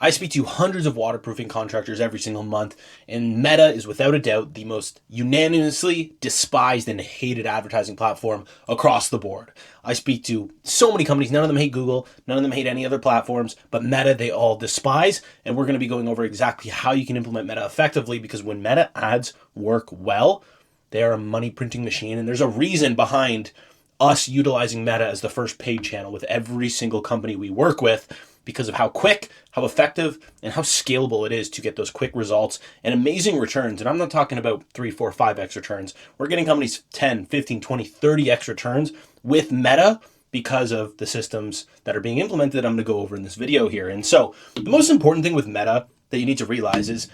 I speak to hundreds of waterproofing contractors every single month, and Meta is without a doubt the most unanimously despised and hated advertising platform across the board. I speak to so many companies, none of them hate Google, none of them hate any other platforms, but Meta they all despise, and we're going to be going over exactly how you can implement Meta effectively, because when Meta ads work well, they are a money printing machine, and there's a reason behind us utilizing Meta as the first paid channel with every single company we work with, because of how quick, how effective, and how scalable it is to get those quick results and amazing returns. And I'm not talking about 3, 4, 5x returns. We're getting companies 10, 15, 20, 30x returns with Meta because of the systems that are being implemented I'm going to go over in this video here. And so the most important thing with Meta that you need to realize is,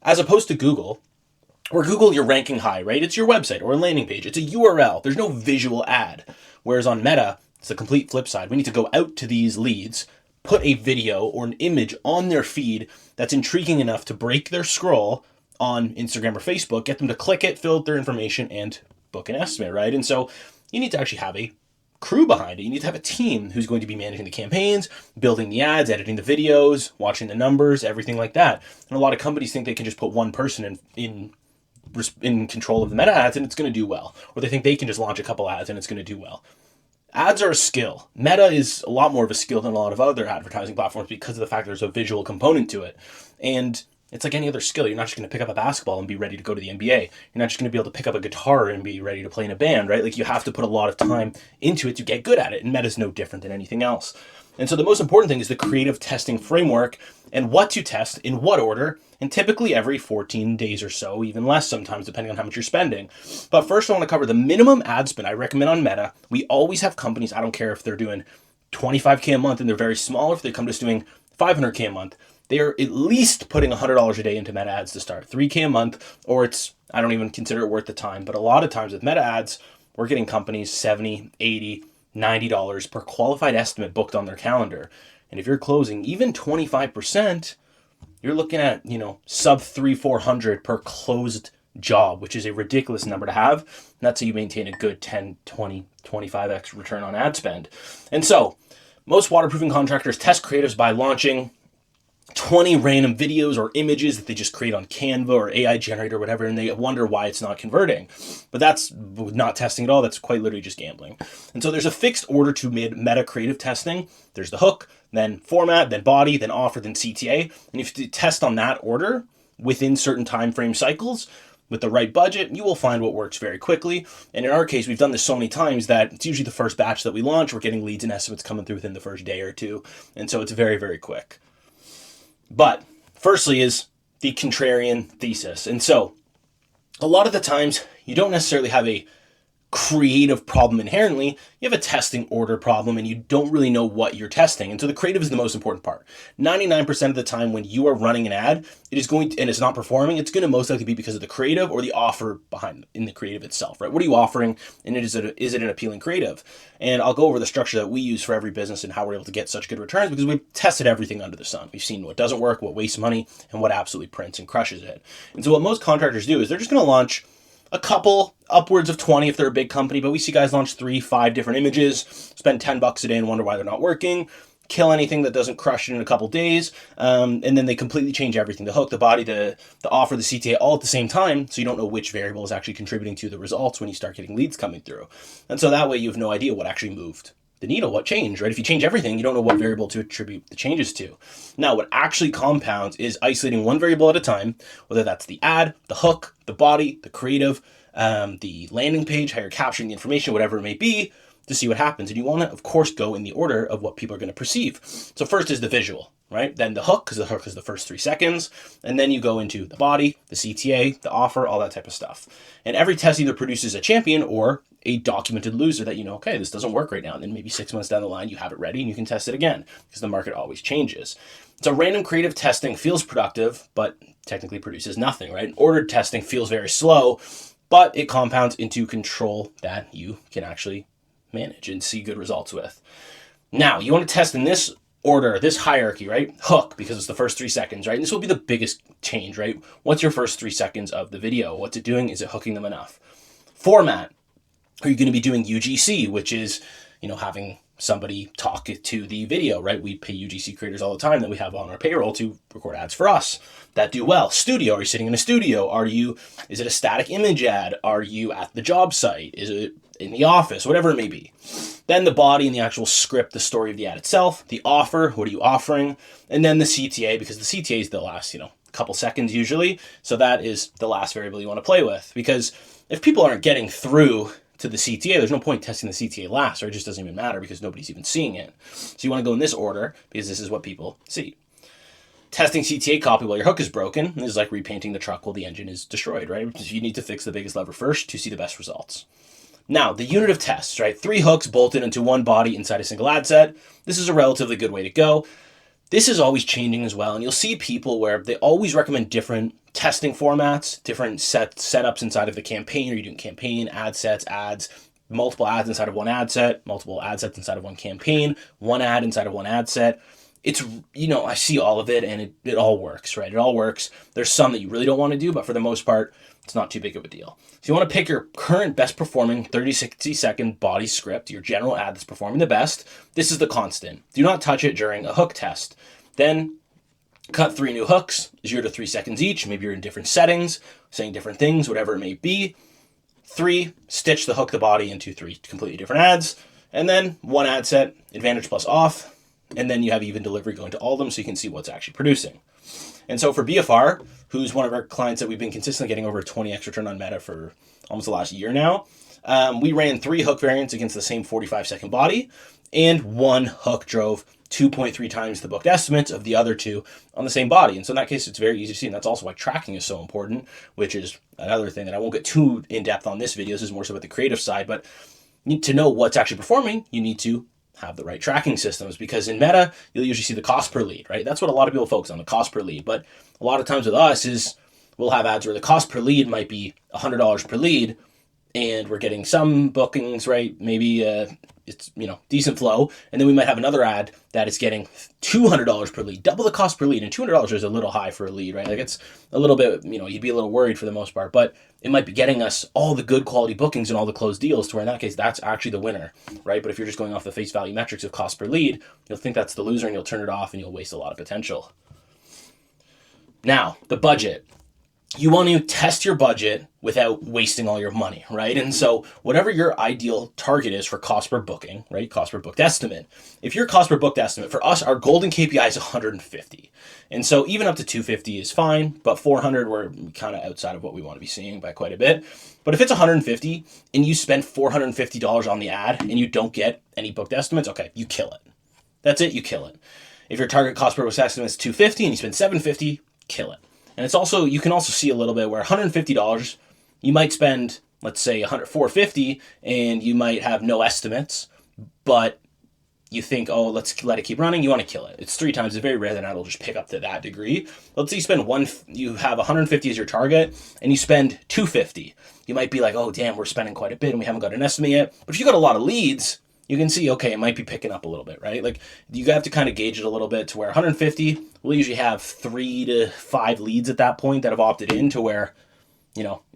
as opposed to Google, where Google, you're ranking high, right? It's your website or a landing page. It's a URL. There's no visual ad. Whereas on Meta, it's the complete flip side. We need to go out to these leads, put a video or an image on their feed that's intriguing enough to break their scroll on Instagram or Facebook, get them to click it, fill out their information, and book an estimate, right? And so you need to actually have a crew behind it. You need to have a team who's going to be managing the campaigns, building the ads, editing the videos, watching the numbers, everything like that. And a lot of companies think they can just put one person in control of the Meta ads and it's going to do well. Or they think they can just launch a couple ads and it's going to do well. Ads are a skill. Meta is a lot more of a skill than a lot of other advertising platforms because of the fact there's a visual component to it. And it's like any other skill. You're not just going to pick up a basketball and be ready to go to the NBA. You're not just going to be able to pick up a guitar and be ready to play in a band, right? Like you have to put a lot of time into it to get good at it. And Meta's no different than anything else. And so the most important thing is the creative testing framework and what to test in what order, and typically every 14 days or so, even less sometimes, depending on how much you're spending. But first I want to cover the minimum ad spend I recommend on Meta. We always have companies, I don't care if they're doing 25K a month and they're very small, or if they come to us doing 500K a month, they are at least putting $100 a day into Meta ads to start. 3K a month, or it's, I don't even consider it worth the time. But a lot of times with Meta ads, we're getting companies $70, $80, $90 per qualified estimate booked on their calendar. And if you're closing even 25%, you're looking at, sub 300-400 per closed job, which is a ridiculous number to have. And that's how you maintain a good 10, 20, 25x return on ad spend. And so most waterproofing contractors test creatives by launching 20 random videos or images that they just create on Canva or AI generator or whatever, and they wonder why it's not converting. But that's not testing at all. That's quite literally just gambling. And so there's a fixed order to Meta creative testing. There's the hook, then format, then body, then offer, then CTA. And if you test on that order within certain time frame cycles with the right budget, you will find what works very quickly. And in our case, we've done this so many times that it's usually the first batch that we launch. We're getting leads and estimates coming through within the first day or two. And so it's very, very quick. But firstly is the contrarian thesis. And so a lot of the times you don't necessarily have a creative problem inherently. You have a testing order problem and you don't really know what you're testing. And so the creative is the most important part. 99% of the time when you are running an ad, it is going to, and it's not performing, it's going to most likely be because of the creative or the offer behind in the creative itself, right? What are you offering? And is it an appealing creative? And I'll go over the structure that we use for every business and how we're able to get such good returns, because we've tested everything under the sun. We've seen what doesn't work, what wastes money, and what absolutely prints and crushes it. And so what most contractors do is they're just going to launch a couple, upwards of 20 if they're a big company, but we see guys launch 3, 5 different images, spend $10 a day and wonder why they're not working, kill anything that doesn't crush it in a couple days, and then they completely change everything, the hook, the body, the offer, the CTA, all at the same time, so you don't know which variable is actually contributing to the results when you start getting leads coming through. And so that way you have no idea what actually moved the needle, what changed, right? If you change everything, you don't know what variable to attribute the changes to. Now, what actually compounds is isolating one variable at a time, whether that's the ad, the hook, the body, the creative, the landing page, how you're capturing the information, whatever it may be, to see what happens. And you want to, of course, go in the order of what people are going to perceive. So first is the visual, right? Then the hook, because the hook is the first 3 seconds. And then you go into the body, the CTA, the offer, all that type of stuff. And every test either produces a champion or a documented loser that okay, this doesn't work right now. And then maybe 6 months down the line, you have it ready and you can test it again, because the market always changes. So random creative testing feels productive, but technically produces nothing, right? Ordered testing feels very slow, but it compounds into control that you can actually manage and see good results with. Now, you want to test in this order, this hierarchy, right? Hook, because it's the first 3 seconds, right? And this will be the biggest change, right? What's your first 3 seconds of the video? What's it doing? Is it hooking them enough? Format. Are you going to be doing UGC, which is, having somebody talk to the video, right? We pay UGC creators all the time that we have on our payroll to record ads for us that do well. Studio, are you sitting in a studio? Is it a static image ad? Are you at the job site? Is it in the office? Whatever it may be. Then the body and the actual script, the story of the ad itself, the offer, what are you offering? And then the CTA, because the CTA is the last, couple seconds usually. So that is the last variable you want to play with, because if people aren't getting through to the CTA, there's no point testing the CTA last, or it just doesn't even matter because nobody's even seeing it. So you want to go in this order because this is what people see. Testing CTA copy while your hook is broken is like repainting the truck while the engine is destroyed, right? Because you need to fix the biggest lever first to see the best results. Now, the unit of tests, right? 3 hooks bolted into one body inside a single ad set. This is a relatively good way to go. This is always changing as well, and you'll see people where they always recommend different testing formats, different setups inside of the campaign. Are you doing campaign, ad sets, ads, multiple ads inside of one ad set, multiple ad sets inside of one campaign, one ad inside of one ad set? It's, I see all of it, and it all works, right? It all works. There's some that you really don't want to do, but for the most part, it's not too big of a deal. So you want to pick your current best performing 30, 60 second body script, your general ad that's performing the best. This is the constant. Do not touch it during a hook test. Then cut 3 new hooks, 0 to 3 seconds each. Maybe you're in different settings, saying different things, whatever it may be. 3, stitch the hook, the body into 3 completely different ads. And then 1 ad set, advantage plus off. And then you have even delivery going to all of them so you can see what's actually producing. And so for BFR, who's one of our clients that we've been consistently getting over 20x return on Meta for almost the last year now, we ran 3 hook variants against the same 45-second body, and 1 hook drove 2.3 times the booked estimates of the other 2 on the same body. And so in that case, it's very easy to see. And that's also why tracking is so important, which is another thing that I won't get too in-depth on this video. This is more so about the creative side, but you need to know what's actually performing. You need to have the right tracking systems, because in Meta, you'll usually see the cost per lead, right? That's what a lot of people focus on, the cost per lead. But a lot of times with us is we'll have ads where the cost per lead might be $100 per lead, and we're getting some bookings, right? Maybe it's, decent flow. And then we might have another ad that is getting $200 per lead, double the cost per lead. And $200 is a little high for a lead, right? Like it's a little bit, you'd be a little worried for the most part, but it might be getting us all the good quality bookings and all the closed deals, to where in that case, that's actually the winner, right? But if you're just going off the face value metrics of cost per lead, you'll think that's the loser and you'll turn it off and you'll waste a lot of potential. Now, the budget. You want to test your budget without wasting all your money, right? And so whatever your ideal target is for cost per booking, right? Cost per booked estimate. If your cost per booked estimate, for us, our golden KPI is 150. And so even up to 250 is fine, but 400, we're kind of outside of what we want to be seeing by quite a bit. But if it's 150 and you spend $450 on the ad and you don't get any booked estimates, okay, you kill it. That's it, you kill it. If your target cost per booked estimate is 250 and you spend 750, kill it. And it's also, you can also see a little bit where $150, you might spend, let's say $450, and you might have no estimates, but you think, oh, let's let it keep running. You want to kill it. It's 3 times. It's very rare that it'll just pick up to that degree. Let's say you have 150 as your target, and you spend 250. You might be like, oh, damn, we're spending quite a bit, and we haven't got an estimate yet. But if you got a lot of leads, you can see, okay, it might be picking up a little bit, right? Like you have to kind of gauge it a little bit, to where 150, we'll usually have 3 to 5 leads at that point that have opted in, to where,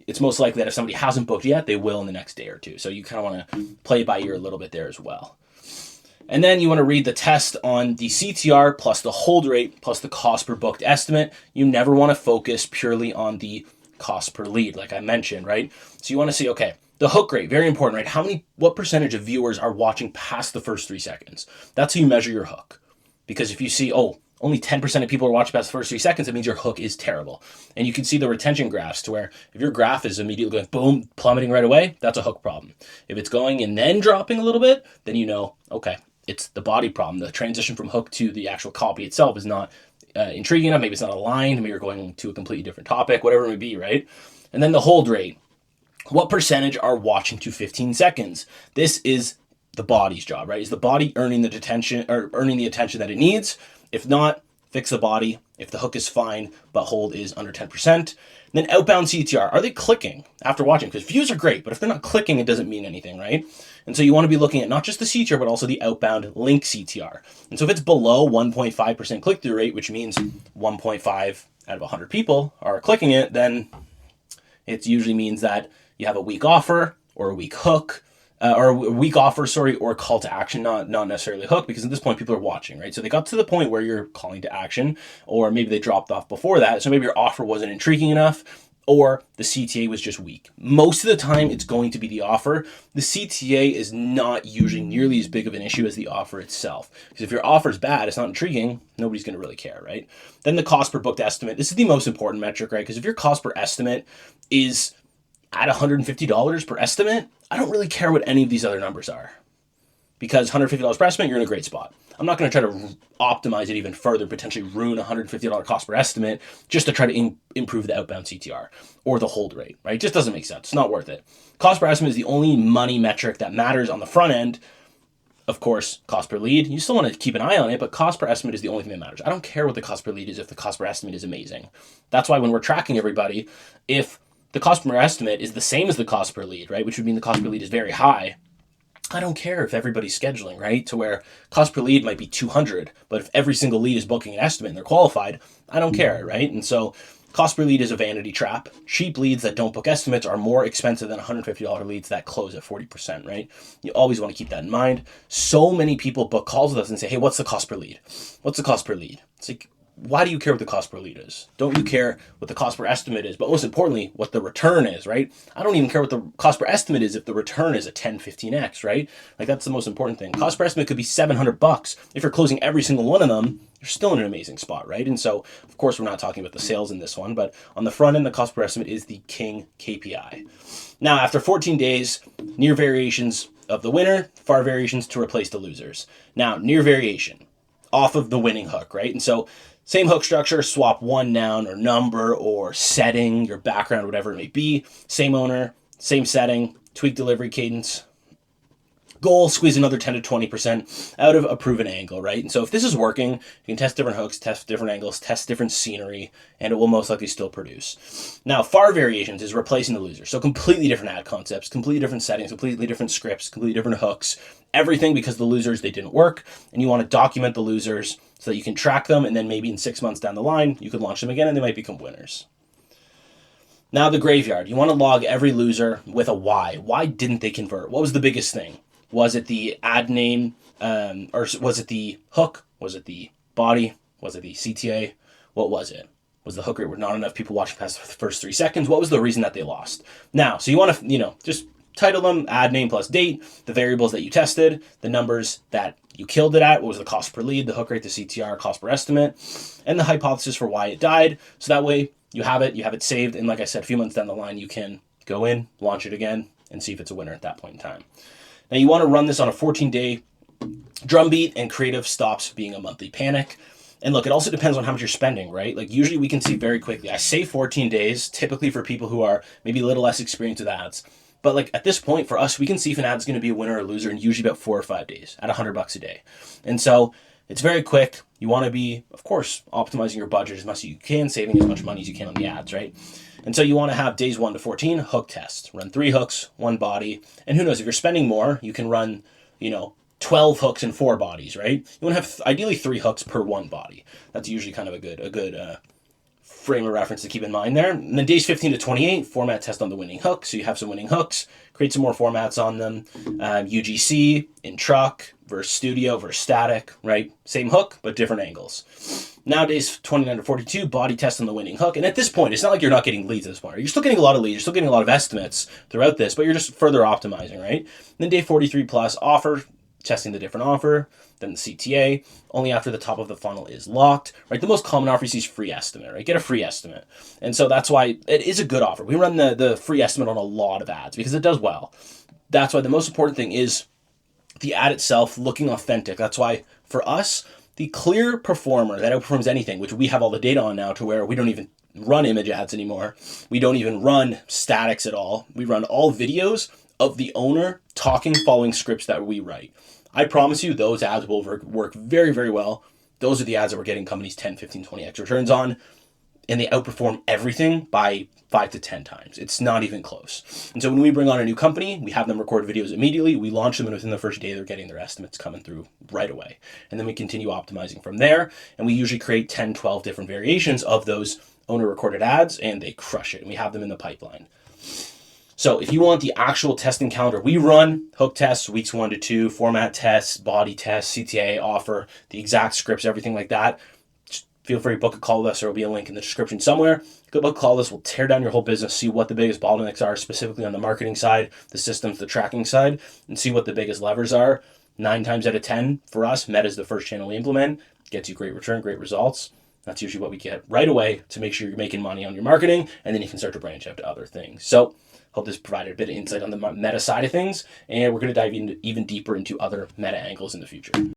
it's most likely that if somebody hasn't booked yet, they will in the next day or 2. So you kind of want to play by ear a little bit there as well. And then you want to read the test on the CTR plus the hold rate plus the cost per booked estimate. You never want to focus purely on the cost per lead, like I mentioned, right? So you want to see, okay, the hook rate, very important, right? What percentage of viewers are watching past the first 3 seconds? That's how you measure your hook. Because if you see, only 10% of people are watching past the first 3 seconds, it means your hook is terrible. And you can see the retention graphs, to where if your graph is immediately going boom, plummeting right away, that's a hook problem. If it's going and then dropping a little bit, then okay, it's the body problem. The transition from hook to the actual copy itself is not intriguing enough. Maybe it's not aligned. Maybe you're going to a completely different topic, whatever it may be, right? And then the hold rate. What percentage are watching to 15 seconds? This is the body's job, right? Is the body earning the attention that it needs? If not, fix the body. If the hook is fine, but hold is under 10%. Then outbound CTR. Are they clicking after watching? Because views are great, but if they're not clicking, it doesn't mean anything, right? And so you want to be looking at not just the CTR, but also the outbound link CTR. And so if it's below 1.5% click-through rate, which means 1.5 out of 100 people are clicking it, then it usually means that you have a weak offer or a weak hook, or a weak offer, sorry, or call to action, not necessarily hook, because at this point people are watching, right? So they got to the point where you're calling to action, or maybe they dropped off before that. So maybe your offer wasn't intriguing enough, or the CTA was just weak. Most of the time, it's going to be the offer. The CTA is not usually nearly as big of an issue as the offer itself. Because if your offer is bad, it's not intriguing, nobody's going to really care, right? Then the cost per booked estimate. This is the most important metric, right? Because if your cost per estimate is at $150 per estimate, I don't really care what any of these other numbers are. Because $150 per estimate, you're in a great spot. I'm not going to try to optimize it even further, potentially ruin $150 cost per estimate just to try to improve the outbound CTR or the hold rate, right? It just doesn't make sense. It's not worth it. Cost per estimate is the only money metric that matters on the front end. Of course, cost per lead, you still want to keep an eye on it, but cost per estimate is the only thing that matters. I don't care what the cost per lead is if the cost per estimate is amazing. That's why when we're tracking everybody, if the cost per estimate is the same as the cost per lead, right, which would mean the cost per lead is very high, I don't care if everybody's scheduling, right? To where cost per lead might be 200, but if every single lead is booking an estimate and they're qualified, I don't care, right? And so cost per lead is a vanity trap. Cheap leads that don't book estimates are more expensive than $150 leads that close at 40%, right? You always want to keep that in mind. So many people book calls with us and say, hey, what's the cost per lead? What's the cost per lead? It's like, why do you care what the cost per lead is? Don't you care what the cost per estimate is? But most importantly, what the return is, right? I don't even care what the cost per estimate is if the return is a 10, 15x, right? Like that's the most important thing. Cost per estimate could be $700. If you're closing every single one of them, you're still in an amazing spot, right? And so, of course, we're not talking about the sales in this one, but on the front end, the cost per estimate is the king KPI. Now, after 14 days, near variations of the winner, far variations to replace the losers. Now, near variation off of the winning hook, right? And so same hook structure, swap one noun or number or setting, your background, whatever it may be. Same owner, same setting, tweak delivery cadence. Goal, squeeze another 10 to 20% out of a proven angle, right? And so if this is working, you can test different hooks, test different angles, test different scenery, and it will most likely still produce. Now, far variations is replacing the loser. So completely different ad concepts, completely different settings, completely different scripts, completely different hooks, everything because the losers, they didn't work. And you want to document the losers so that you can track them. And then maybe in 6 months down the line, you could launch them again and they might become winners. Now the graveyard, you want to log every loser with a why. Why didn't they convert? What was the biggest thing? Was it the ad name, or was it the hook? Was it the body? Was it the CTA? What was it? Was the hook rate were not enough people watching past the first 3 seconds? What was the reason that they lost? Now, so you want to, just title them, ad name plus date, the variables that you tested, the numbers that you killed it at, what was the cost per lead, the hook rate, the CTR, cost per estimate, and the hypothesis for why it died. So that way you have it saved. And like I said, a few months down the line, you can go in, launch it again, and see if it's a winner at that point in time. Now you want to run this on a 14-day drumbeat, and creative stops being a monthly panic. And look, it also depends on how much you're spending, right? Like usually we can see very quickly. I say 14 days, typically for people who are maybe a little less experienced with ads. But like at this point for us, we can see if an ad's going to be a winner or a loser in usually about 4 or 5 days at $100 a day. And so it's very quick. You want to be, of course, optimizing your budget as much as you can, saving as much money as you can on the ads, right? And so you want to have days 1 to 14 hook test. Run 3 hooks, 1 body. And who knows, if you're spending more, you can run, 12 hooks and 4 bodies, right? You want to have ideally 3 hooks per 1 body. That's usually kind of a good frame of reference to keep in mind there. And then days 15 to 28, format test on the winning hook. So you have some winning hooks, create some more formats on them. UGC, in truck, versus studio, versus static, right? Same hook, but different angles. Now days 29 to 42, body test on the winning hook. And at this point, it's not like you're not getting leads at this point. You're still getting a lot of leads. You're still getting a lot of estimates throughout this, but you're just further optimizing, right? And then day 43 plus, offer, testing the different offer, then the CTA, only after the top of the funnel is locked, right? The most common offer you see is free estimate, right? Get a free estimate. And so that's why it is a good offer. We run the free estimate on a lot of ads because it does well. That's why the most important thing is the ad itself looking authentic. That's why for us, the clear performer that outperforms anything, which we have all the data on now to where we don't even run image ads anymore. We don't even run statics at all. We run all videos of the owner talking, following scripts that we write. I promise you those ads will work very, very well. Those are the ads that we're getting companies 10, 15, 20x returns on, and they outperform everything by 5 to 10 times. It's not even close. And so when we bring on a new company, we have them record videos immediately. We launch them, and within the first day, they're getting their estimates coming through right away. And then we continue optimizing from there. And we usually create 10, 12 different variations of those owner recorded ads, and they crush it. And we have them in the pipeline. So if you want the actual testing calendar we run, hook tests, weeks 1 to 2, format tests, body tests, CTA, offer, the exact scripts, everything like that, just feel free to book a call with us. There will be a link in the description somewhere. Go book a call with us. We'll tear down your whole business, see what the biggest bottlenecks are, specifically on the marketing side, the systems, the tracking side, and see what the biggest levers are. 9 times out of 10 for us, Meta is the first channel we implement. Gets you great return, great results. That's usually what we get right away to make sure you're making money on your marketing, and then you can start to branch out to other things. So hope this provided a bit of insight on the Meta side of things, and we're going to dive even deeper into other Meta angles in the future.